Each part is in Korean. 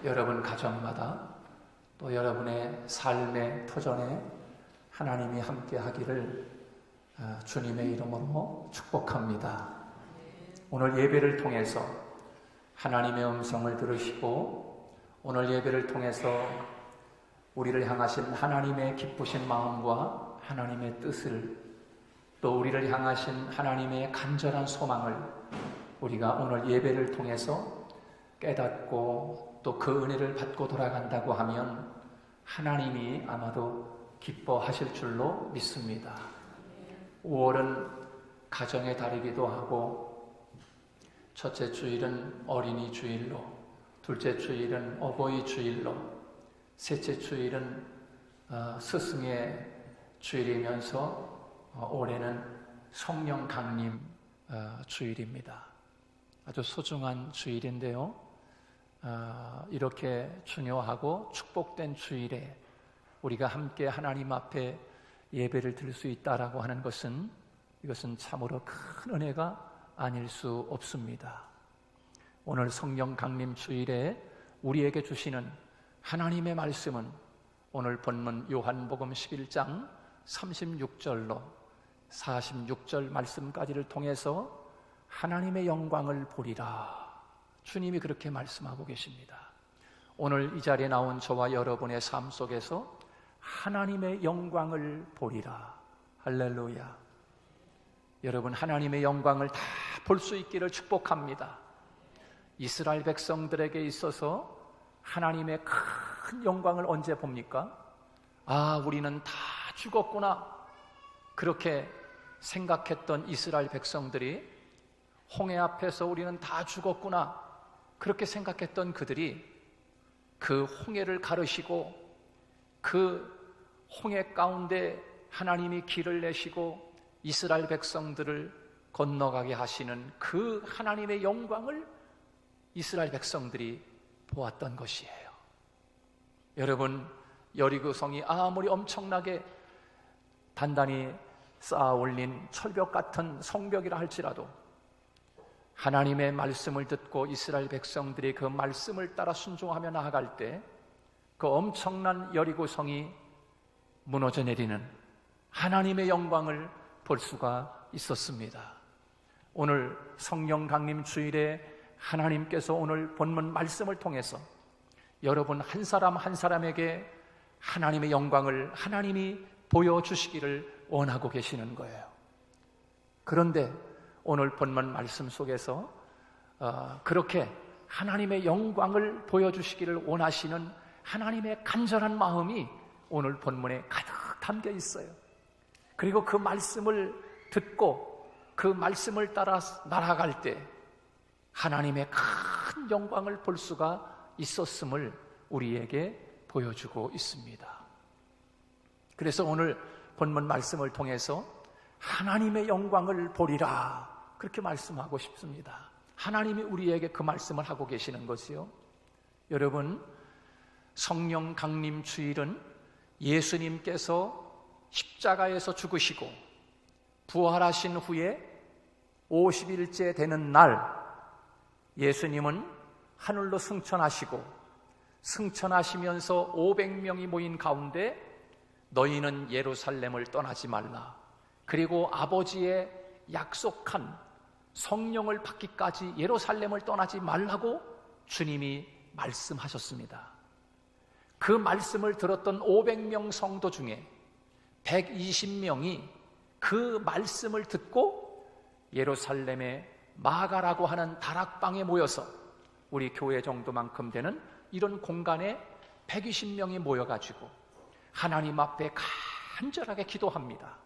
여러분 가정마다 또 여러분의 삶의 터전에 하나님이 함께 하기를 주님의 이름으로 축복합니다. 오늘 예배를 통해서 하나님의 음성을 들으시고 오늘 예배를 통해서 우리를 향하신 하나님의 기쁘신 마음과 하나님의 뜻을 또 우리를 향하신 하나님의 간절한 소망을 우리가 오늘 예배를 통해서 깨닫고 또 그 은혜를 받고 돌아간다고 하면 하나님이 아마도 기뻐하실 줄로 믿습니다. 5월은 가정의 달이기도 하고 첫째 주일은 어린이 주일로, 둘째 주일은 어버이 주일로, 셋째 주일은 스승의 주일이면서 올해는 성령 강림 주일입니다. 아주 소중한 주일인데요. 이렇게 중요하고 축복된 주일에 우리가 함께 하나님 앞에 예배를 드릴 수 있다라고 하는 것은 이것은 참으로 큰 은혜가 아닐 수 없습니다. 오늘 성령 강림 주일에 우리에게 주시는 하나님의 말씀은 오늘 본문 요한복음 11장 36절로 46절 말씀까지를 통해서 하나님의 영광을 보리라. 주님이 그렇게 말씀하고 계십니다. 오늘 이 자리에 나온 저와 여러분의 삶 속에서 하나님의 영광을 보리라. 할렐루야. 여러분, 하나님의 영광을 다 볼 수 있기를 축복합니다. 이스라엘 백성들에게 있어서 하나님의 큰 영광을 언제 봅니까? 우리는 다 죽었구나. 그렇게 생각했던 이스라엘 백성들이 홍해 앞에서 우리는 다 죽었구나. 그렇게 생각했던 그들이 그 홍해를 가르시고 그 홍해 가운데 하나님이 길을 내시고 이스라엘 백성들을 건너가게 하시는 그 하나님의 영광을 이스라엘 백성들이 보았던 것이에요. 여러분, 여리고성이 아무리 엄청나게 단단히 쌓아 올린 철벽 같은 성벽이라 할지라도 하나님의 말씀을 듣고 이스라엘 백성들이 그 말씀을 따라 순종하며 나아갈 때 그 엄청난 여리고성이 무너져 내리는 하나님의 영광을 볼 수가 있었습니다. 오늘 성령 강림 주일에 하나님께서 오늘 본문 말씀을 통해서 여러분 한 사람 한 사람에게 하나님의 영광을 하나님이 보여주시기를 원하고 계시는 거예요. 그런데 오늘 본문 말씀 속에서 그렇게 하나님의 영광을 보여주시기를 원하시는 하나님의 간절한 마음이 오늘 본문에 가득 담겨 있어요. 그리고 그 말씀을 듣고 그 말씀을 따라 날아갈 때 하나님의 큰 영광을 볼 수가 있었음을 우리에게 보여주고 있습니다. 그래서 오늘 본문 말씀을 통해서 하나님의 영광을 보리라 그렇게 말씀하고 싶습니다. 하나님이 우리에게 그 말씀을 하고 계시는 것이요. 여러분, 성령 강림 주일은 예수님께서 십자가에서 죽으시고 부활하신 후에 50일째 되는 날 예수님은 하늘로 승천하시고 승천하시면서 500명이 모인 가운데 너희는 예루살렘을 떠나지 말라. 그리고 아버지의 약속한 성령을 받기까지 예루살렘을 떠나지 말라고 주님이 말씀하셨습니다. 그 말씀을 들었던 500명 성도 중에 120명이 그 말씀을 듣고 예루살렘의 마가라고 하는 다락방에 모여서 우리 교회 정도만큼 되는 이런 공간에 120명이 모여가지고 하나님 앞에 간절하게 기도합니다.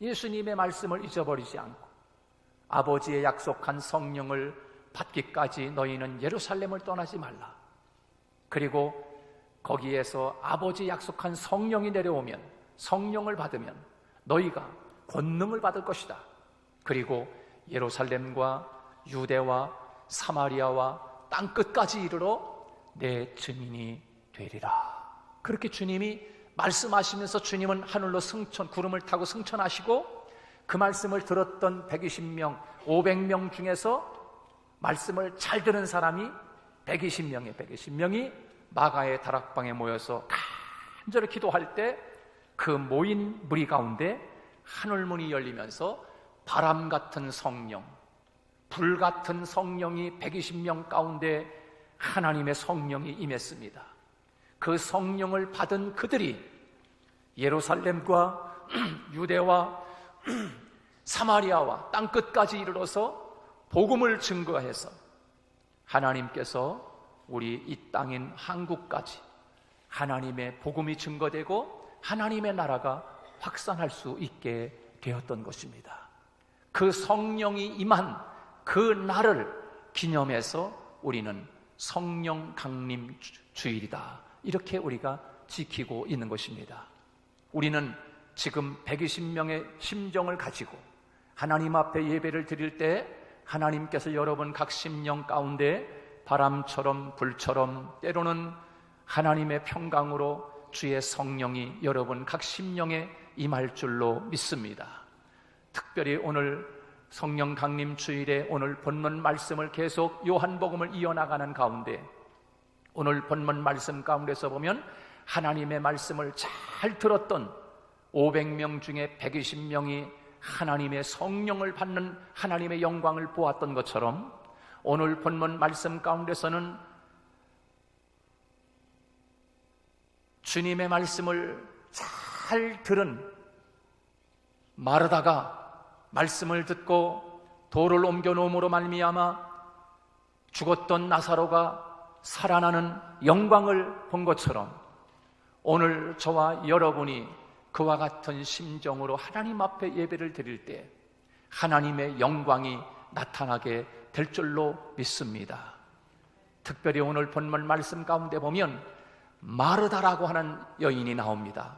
예수님의 말씀을 잊어버리지 않고 아버지의 약속한 성령을 받기까지 너희는 예루살렘을 떠나지 말라. 그리고 거기에서 아버지 약속한 성령이 내려오면 성령을 받으면 너희가 권능을 받을 것이다. 그리고 예루살렘과 유대와 사마리아와 땅끝까지 이르러 내 증인이 되리라. 그렇게 주님이 말씀하시면서 주님은 하늘로 구름을 타고 승천하시고 그 말씀을 들었던 120명, 500명 중에서 말씀을 잘 들은 사람이 120명이 마가의 다락방에 모여서 간절히 기도할 때 그 모인 무리 가운데 하늘문이 열리면서 바람 같은 성령, 불 같은 성령이 120명 가운데 하나님의 성령이 임했습니다. 그 성령을 받은 그들이 예루살렘과 유대와 사마리아와 땅끝까지 이르러서 복음을 증거해서 하나님께서 우리 이 땅인 한국까지 하나님의 복음이 증거되고 하나님의 나라가 확산할 수 있게 되었던 것입니다. 그 성령이 임한 그 날을 기념해서 우리는 성령 강림 주일이다, 이렇게 우리가 지키고 있는 것입니다. 우리는 지금 120명의 심정을 가지고 하나님 앞에 예배를 드릴 때 하나님께서 여러분 각 심령 가운데 바람처럼 불처럼 때로는 하나님의 평강으로 주의 성령이 여러분 각 심령에 임할 줄로 믿습니다. 특별히 오늘 성령 강림 주일에 오늘 본문 말씀을 계속 요한복음을 이어나가는 가운데 오늘 본문 말씀 가운데서 보면 하나님의 말씀을 잘 들었던 500명 중에 120명이 하나님의 성령을 받는 하나님의 영광을 보았던 것처럼 오늘 본문 말씀 가운데서는 주님의 말씀을 잘 들은 마르다가 말씀을 듣고 돌을 옮겨 놓음으로 말미암아 죽었던 나사로가 살아나는 영광을 본 것처럼 오늘 저와 여러분이 그와 같은 심정으로 하나님 앞에 예배를 드릴 때 하나님의 영광이 나타나게 될 줄로 믿습니다. 특별히 오늘 본문 말씀 가운데 보면 마르다라고 하는 여인이 나옵니다.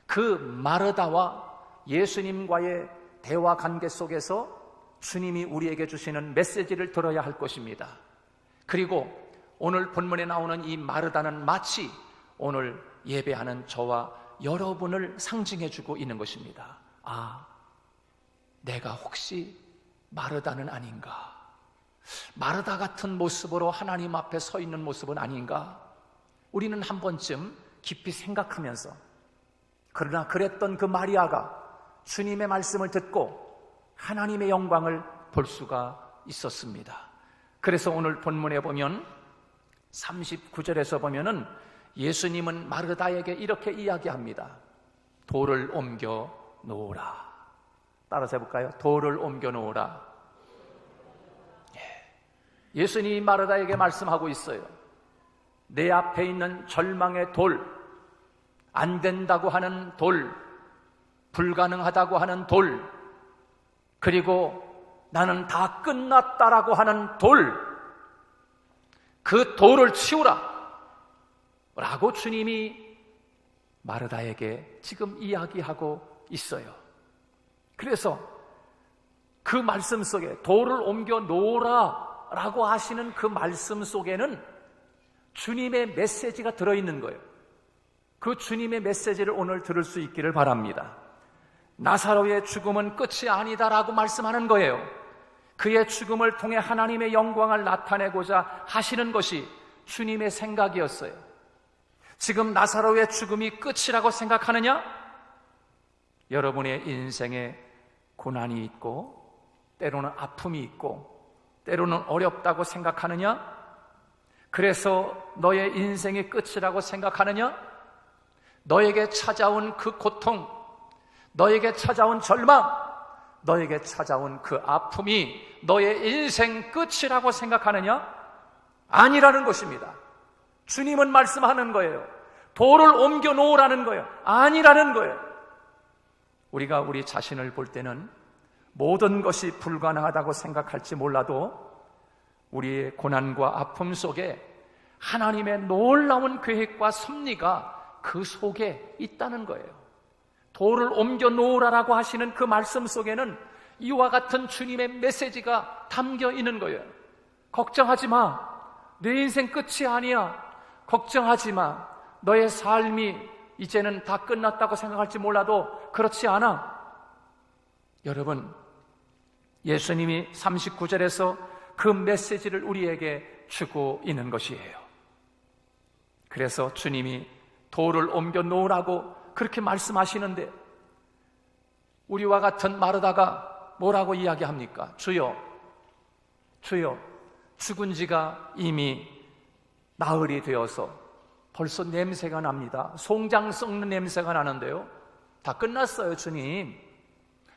그 마르다와 예수님과의 대화 관계 속에서 주님이 우리에게 주시는 메시지를 들어야 할 것입니다. 그리고 오늘 본문에 나오는 이 마르다는 마치 오늘 예배하는 저와 여러분을 상징해주고 있는 것입니다. 아, 내가 혹시 마르다는 아닌가? 마르다 같은 모습으로 하나님 앞에 서 있는 모습은 아닌가? 우리는 한 번쯤 깊이 생각하면서, 그러나 그랬던 그 마리아가 주님의 말씀을 듣고 하나님의 영광을 볼 수가 있었습니다. 그래서 오늘 본문에 보면 39절에서 보면은 예수님은 마르다에게 이렇게 이야기합니다. 돌을 옮겨 놓으라. 따라서 해볼까요? 돌을 옮겨 놓으라. 예수님이 마르다에게 말씀하고 있어요. 내 앞에 있는 절망의 돌, 안 된다고 하는 돌, 불가능하다고 하는 돌, 그리고 나는 다 끝났다라고 하는 돌, 그 돌을 치우라 라고 주님이 마르다에게 지금 이야기하고 있어요. 그래서 그 말씀 속에 돌을 옮겨 놓으라 라고 하시는 그 말씀 속에는 주님의 메시지가 들어있는 거예요. 그 주님의 메시지를 오늘 들을 수 있기를 바랍니다. 나사로의 죽음은 끝이 아니다라고 말씀하는 거예요. 그의 죽음을 통해 하나님의 영광을 나타내고자 하시는 것이 주님의 생각이었어요. 지금 나사로의 죽음이 끝이라고 생각하느냐? 여러분의 인생에 고난이 있고 때로는 아픔이 있고 때로는 어렵다고 생각하느냐? 그래서 너의 인생이 끝이라고 생각하느냐? 너에게 찾아온 그 고통, 너에게 찾아온 절망, 너에게 찾아온 그 아픔이 너의 인생 끝이라고 생각하느냐? 아니라는 것입니다. 주님은 말씀하는 거예요. 돌을 옮겨 놓으라는 거예요. 아니라는 거예요. 우리가 우리 자신을 볼 때는 모든 것이 불가능하다고 생각할지 몰라도 우리의 고난과 아픔 속에 하나님의 놀라운 계획과 섭리가 그 속에 있다는 거예요. 돌을 옮겨 놓으라라고 하시는 그 말씀 속에는 이와 같은 주님의 메시지가 담겨 있는 거예요. 걱정하지 마. 내 인생 끝이 아니야. 걱정하지 마. 너의 삶이 이제는 다 끝났다고 생각할지 몰라도 그렇지 않아. 여러분, 예수님이 39절에서 그 메시지를 우리에게 주고 있는 것이에요. 그래서 주님이 돌을 옮겨 놓으라고 그렇게 말씀하시는데 우리와 같은 마르다가 뭐라고 이야기합니까? 주여, 주여, 죽은 지가 이미 나흘이 되어서 벌써 냄새가 납니다. 송장 썩는 냄새가 나는데요. 다 끝났어요, 주님.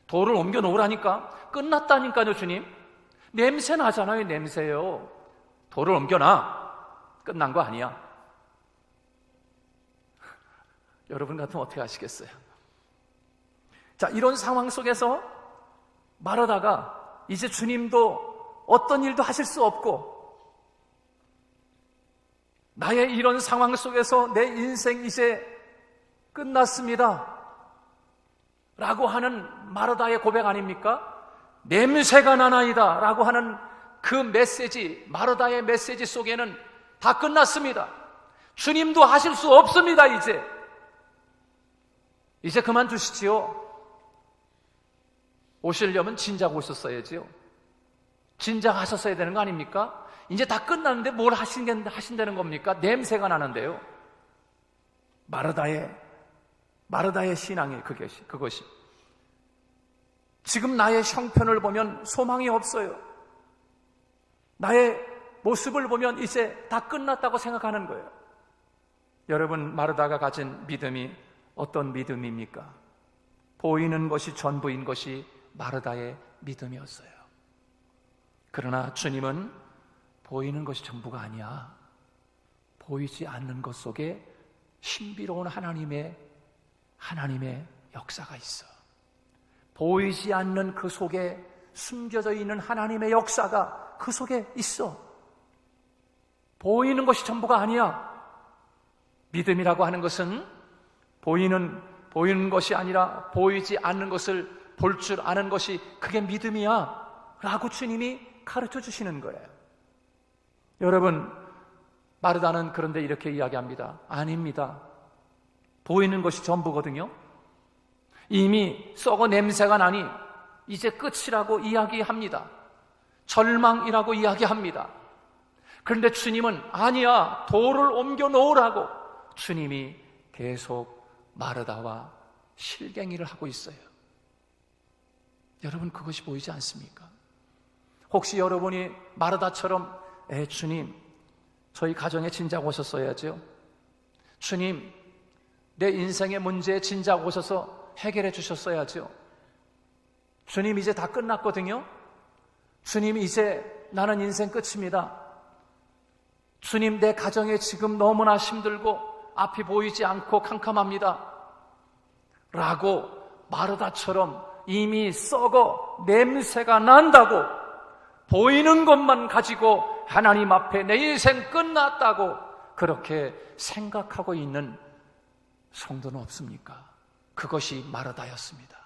돌을 옮겨 놓으라니까? 끝났다니까요, 주님. 냄새 나잖아요, 냄새요. 돌을 옮겨놔. 끝난 거 아니야. 여러분 같으면 어떻게 하시겠어요? 자, 이런 상황 속에서 마르다가 이제 주님도 어떤 일도 하실 수 없고 나의 이런 상황 속에서 내 인생 이제 끝났습니다 라고 하는 마르다의 고백 아닙니까? 냄새가 나나이다 라고 하는 그 메시지, 마르다의 메시지 속에는 다 끝났습니다. 주님도 하실 수 없습니다. 이제 그만두시지요. 오시려면 진작 오셨어야지요. 진작 하셨어야 되는 거 아닙니까? 이제 다 끝났는데 뭘 하신다는 겁니까? 냄새가 나는데요. 마르다의 신앙이 그것이. 지금 나의 형편을 보면 소망이 없어요. 나의 모습을 보면 이제 다 끝났다고 생각하는 거예요. 여러분, 마르다가 가진 믿음이 어떤 믿음입니까? 보이는 것이 전부인 것이 마르다의 믿음이었어요. 그러나 주님은 보이는 것이 전부가 아니야. 보이지 않는 것 속에 신비로운 하나님의 역사가 있어. 보이지 않는 그 속에 숨겨져 있는 하나님의 역사가 그 속에 있어. 보이는 것이 전부가 아니야. 믿음이라고 하는 것은 보이는 것이 아니라 보이지 않는 것을 볼 줄 아는 것이 그게 믿음이야 라고 주님이 가르쳐 주시는 거예요. 여러분, 마르다는 그런데 이렇게 이야기합니다. 아닙니다. 보이는 것이 전부거든요. 이미 썩어 냄새가 나니 이제 끝이라고 이야기합니다. 절망이라고 이야기합니다. 그런데 주님은 아니야, 돌을 옮겨 놓으라고 주님이 계속 마르다와 실갱이를 하고 있어요. 여러분, 그것이 보이지 않습니까? 혹시 여러분이 마르다처럼 주님, 저희 가정에 진작 오셨어야죠. 주님, 내 인생의 문제에 진작 오셔서 해결해 주셨어야죠. 주님, 이제 다 끝났거든요. 주님, 이제 나는 인생 끝입니다. 주님, 내 가정에 지금 너무나 힘들고 앞이 보이지 않고 캄캄합니다 라고 마르다처럼 이미 썩어 냄새가 난다고 보이는 것만 가지고 하나님 앞에 내 인생 끝났다고 그렇게 생각하고 있는 성도는 없습니까? 그것이 마르다였습니다.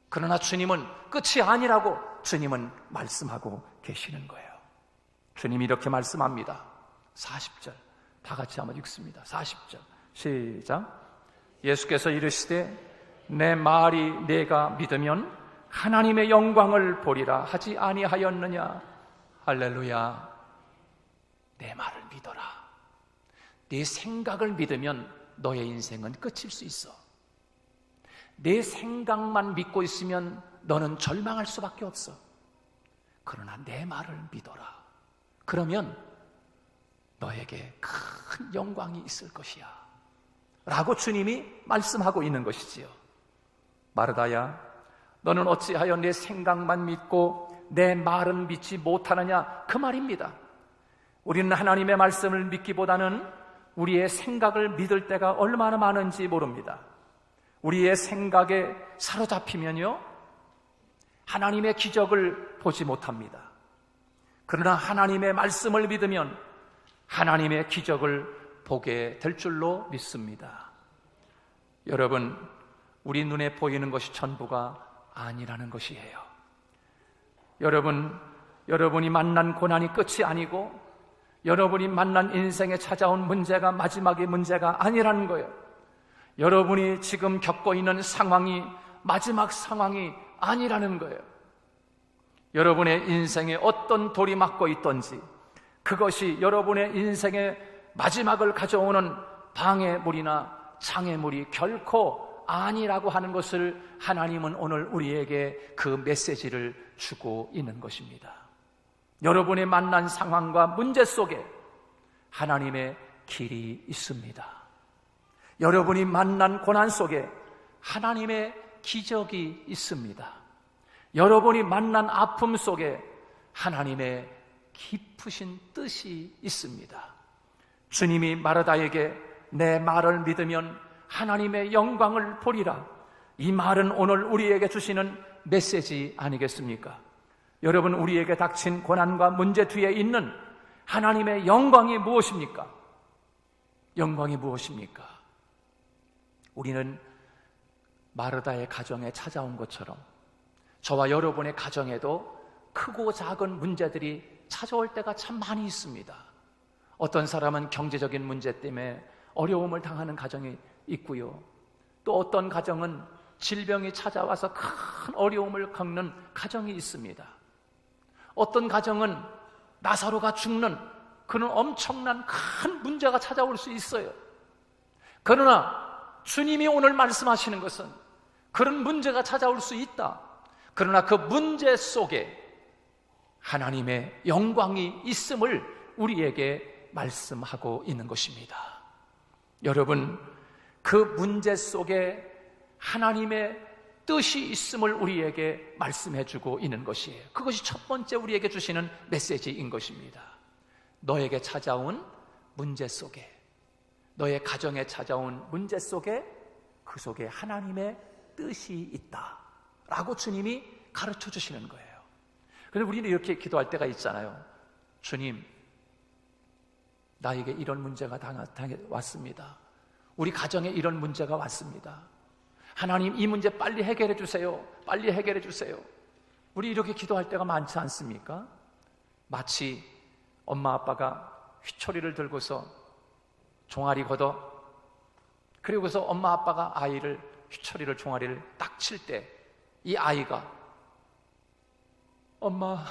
그러나 주님은 끝이 아니라고 주님은 말씀하고 계시는 거예요. 주님이 이렇게 말씀합니다. 40절 다 같이 한번 읽습니다. 40절 시작. 예수께서 이르시되 내 말이 내가 믿으면 하나님의 영광을 보리라 하지 아니하였느냐. 할렐루야. 내 말을 믿어라. 네 생각을 믿으면 너의 인생은 끝일 수 있어. 내 생각만 믿고 있으면 너는 절망할 수밖에 없어. 그러나 내 말을 믿어라. 그러면 너에게 큰 영광이 있을 것이야 라고 주님이 말씀하고 있는 것이지요. 마르다야, 너는 어찌하여 내 생각만 믿고 내 말은 믿지 못하느냐, 그 말입니다. 우리는 하나님의 말씀을 믿기보다는 우리의 생각을 믿을 때가 얼마나 많은지 모릅니다. 우리의 생각에 사로잡히면요, 하나님의 기적을 보지 못합니다. 그러나 하나님의 말씀을 믿으면 하나님의 기적을 보게 될 줄로 믿습니다. 여러분, 우리 눈에 보이는 것이 전부가 아니라는 것이에요. 여러분이 만난 고난이 끝이 아니고 여러분이 만난 인생에 찾아온 문제가 마지막의 문제가 아니라는 거예요. 여러분이 지금 겪고 있는 상황이 마지막 상황이 아니라는 거예요. 여러분의 인생에 어떤 돌이 맞고 있든지 그것이 여러분의 인생의 마지막을 가져오는 방해물이나 장애물이 결코 아니라고 하는 것을 하나님은 오늘 우리에게 그 메시지를 주고 있는 것입니다. 여러분이 만난 상황과 문제 속에 하나님의 길이 있습니다. 여러분이 만난 고난 속에 하나님의 기적이 있습니다. 여러분이 만난 아픔 속에 하나님의 깊으신 뜻이 있습니다. 주님이 마르다에게 내 말을 믿으면 하나님의 영광을 보리라, 이 말은 오늘 우리에게 주시는 메시지 아니겠습니까? 여러분, 우리에게 닥친 고난과 문제 뒤에 있는 하나님의 영광이 무엇입니까? 영광이 무엇입니까? 우리는 마르다의 가정에 찾아온 것처럼 저와 여러분의 가정에도 크고 작은 문제들이 찾아올 때가 참 많이 있습니다. 어떤 사람은 경제적인 문제 때문에 어려움을 당하는 가정이 있고요. 또 어떤 가정은 질병이 찾아와서 큰 어려움을 겪는 가정이 있습니다. 어떤 가정은 나사로가 죽는 그런 엄청난 큰 문제가 찾아올 수 있어요. 그러나 주님이 오늘 말씀하시는 것은 그런 문제가 찾아올 수 있다. 그러나 그 문제 속에 하나님의 영광이 있음을 우리에게 말씀하고 있는 것입니다. 여러분, 그 문제 속에 하나님의 뜻이 있음을 우리에게 말씀해 주고 있는 것이에요. 그것이 첫 번째 우리에게 주시는 메시지인 것입니다. 너에게 찾아온 문제 속에, 너의 가정에 찾아온 문제 속에, 그 속에 하나님의 뜻이 있다 라고 주님이 가르쳐 주시는 거예요. 그런데 우리는 이렇게 기도할 때가 있잖아요. 주님, 나에게 이런 문제가 왔습니다. 우리 가정에 이런 문제가 왔습니다. 하나님, 이 문제 빨리 해결해 주세요. 빨리 해결해 주세요. 우리 이렇게 기도할 때가 많지 않습니까? 마치 엄마 아빠가 휘초리를 들고서 종아리 걷어, 그리고서 엄마 아빠가 아이를 휘초리를 종아리를 딱 칠 때 이 아이가 엄마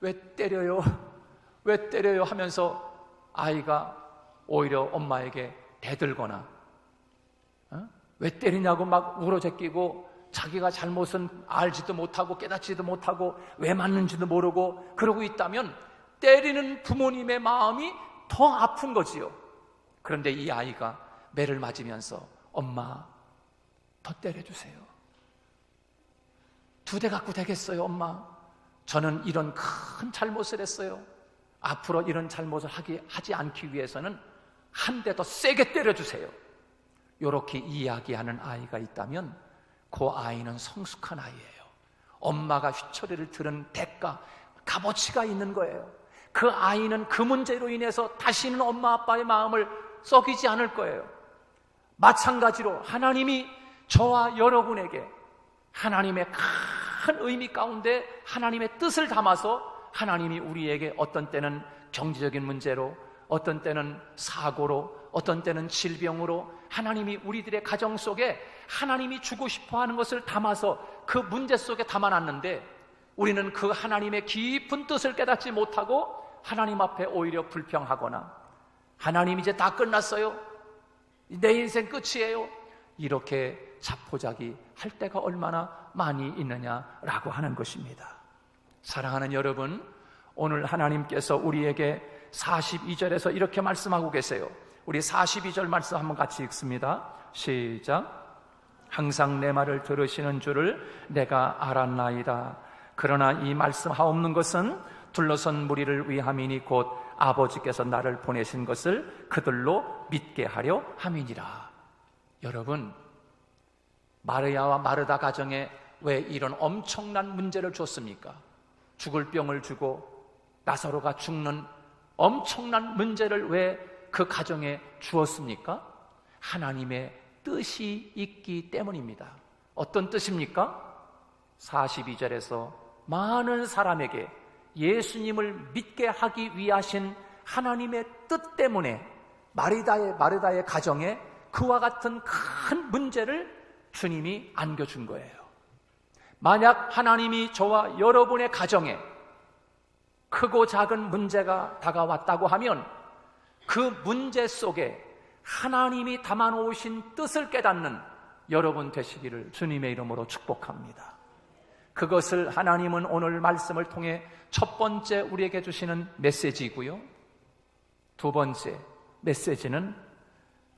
왜 때려요? 왜 때려요? 하면서 아이가 오히려 엄마에게 대들거나 왜 때리냐고 막 울어제끼고 자기가 잘못은 알지도 못하고 깨닫지도 못하고 왜 맞는지도 모르고 그러고 있다면 때리는 부모님의 마음이 더 아픈 거지요. 그런데 이 아이가 매를 맞으면서 엄마 더 때려주세요. 2대 갖고 되겠어요? 엄마, 저는 이런 큰 잘못을 했어요. 앞으로 이런 잘못을 하지 않기 위해서는 한 대 더 세게 때려주세요. 이렇게 이야기하는 아이가 있다면 그 아이는 성숙한 아이예요. 엄마가 휘초리를 들은 대가, 값어치가 있는 거예요. 그 아이는 그 문제로 인해서 다시는 엄마 아빠의 마음을 썩이지 않을 거예요. 마찬가지로 하나님이 저와 여러분에게 하나님의 큰 의미 가운데 하나님의 뜻을 담아서 하나님이 우리에게 어떤 때는 경제적인 문제로, 어떤 때는 사고로, 어떤 때는 질병으로 하나님이 우리들의 가정 속에 하나님이 주고 싶어하는 것을 담아서 그 문제 속에 담아놨는데 우리는 그 하나님의 깊은 뜻을 깨닫지 못하고 하나님 앞에 오히려 불평하거나 하나님 이제 다 끝났어요, 내 인생 끝이에요, 이렇게 자포자기 할 때가 얼마나 많이 있느냐라고 하는 것입니다. 사랑하는 여러분, 오늘 하나님께서 우리에게 42절에서 이렇게 말씀하고 계세요. 우리 42절 말씀 한번 같이 읽습니다. 시작. 항상 내 말을 들으시는 줄을 내가 알았나이다. 그러나 이 말씀하옵는 것은 둘러선 무리를 위함이니 곧 아버지께서 나를 보내신 것을 그들로 믿게 하려 함이니라. 여러분, 마르야와 마르다 가정에 왜 이런 엄청난 문제를 줬습니까? 죽을 병을 주고 나사로가 죽는 엄청난 문제를 왜 그 가정에 주었습니까? 하나님의 뜻이 있기 때문입니다. 어떤 뜻입니까? 42절에서 많은 사람에게 예수님을 믿게 하기 위하신 하나님의 뜻 때문에 마르다의 가정에 그와 같은 큰 문제를 주님이 안겨준 거예요. 만약 하나님이 저와 여러분의 가정에 크고 작은 문제가 다가왔다고 하면 그 문제 속에 하나님이 담아놓으신 뜻을 깨닫는 여러분 되시기를 주님의 이름으로 축복합니다. 그것을 하나님은 오늘 말씀을 통해 첫 번째 우리에게 주시는 메시지이고요, 두 번째 메시지는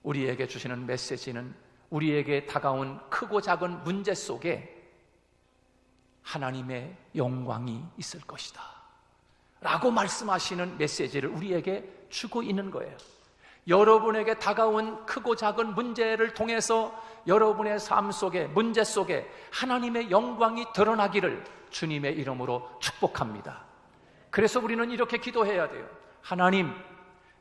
우리에게 주시는 메시지는 우리에게 다가온 크고 작은 문제 속에 하나님의 영광이 있을 것이다 라고 말씀하시는 메시지를 우리에게 주고 있는 거예요. 여러분에게 다가온 크고 작은 문제를 통해서 여러분의 삶 속에, 문제 속에 하나님의 영광이 드러나기를 주님의 이름으로 축복합니다. 그래서 우리는 이렇게 기도해야 돼요. 하나님,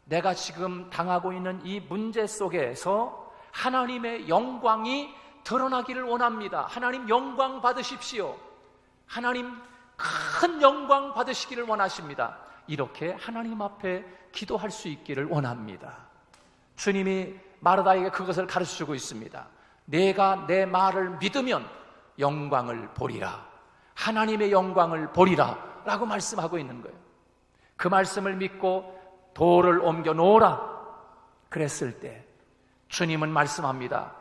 내가 지금 당하고 있는 이 문제 속에서 하나님의 영광이 드러나기를 원합니다. 하나님 영광 받으십시오. 하나님 큰 영광 받으시기를 원하십니다. 이렇게 하나님 앞에 기도할 수 있기를 원합니다. 주님이 마르다에게 그것을 가르쳐주고 있습니다. 내가 내 말을 믿으면 영광을 보리라, 하나님의 영광을 보리라 라고 말씀하고 있는 거예요. 그 말씀을 믿고 돌을 옮겨 놓으라 그랬을 때 주님은 말씀합니다.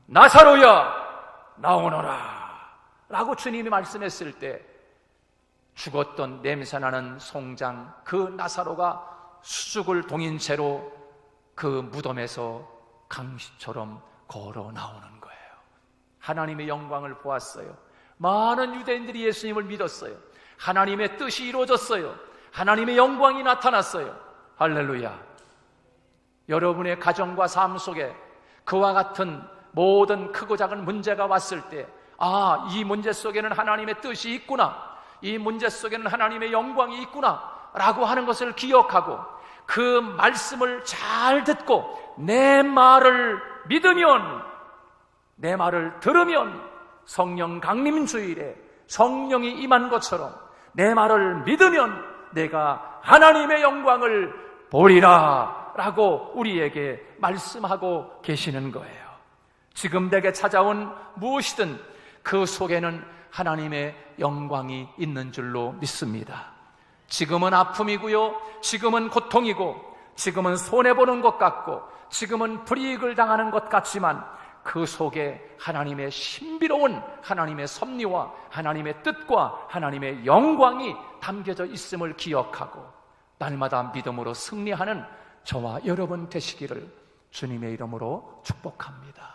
나사로야 나오너라 라고 주님이 말씀했을 때 죽었던 냄새나는 송장 그 나사로가 수죽을 동인 채로 그 무덤에서 강시처럼 걸어 나오는 거예요. 하나님의 영광을 보았어요. 많은 유대인들이 예수님을 믿었어요. 하나님의 뜻이 이루어졌어요. 하나님의 영광이 나타났어요. 할렐루야. 여러분의 가정과 삶 속에 그와 같은 모든 크고 작은 문제가 왔을 때, 아, 이 문제 속에는 하나님의 뜻이 있구나, 이 문제 속에는 하나님의 영광이 있구나 라고 하는 것을 기억하고 그 말씀을 잘 듣고 내 말을 믿으면, 내 말을 들으면 성령 강림 주일에 성령이 임한 것처럼 내 말을 믿으면 내가 하나님의 영광을 보리라 라고 우리에게 말씀하고 계시는 거예요. 지금 내게 찾아온 무엇이든 그 속에는 하나님의 영광이 있는 줄로 믿습니다. 지금은 아픔이고요, 지금은 고통이고, 지금은 손해보는 것 같고, 지금은 불이익을 당하는 것 같지만 그 속에 하나님의 신비로운 하나님의 섭리와 하나님의 뜻과 하나님의 영광이 담겨져 있음을 기억하고 날마다 믿음으로 승리하는 저와 여러분 되시기를 주님의 이름으로 축복합니다.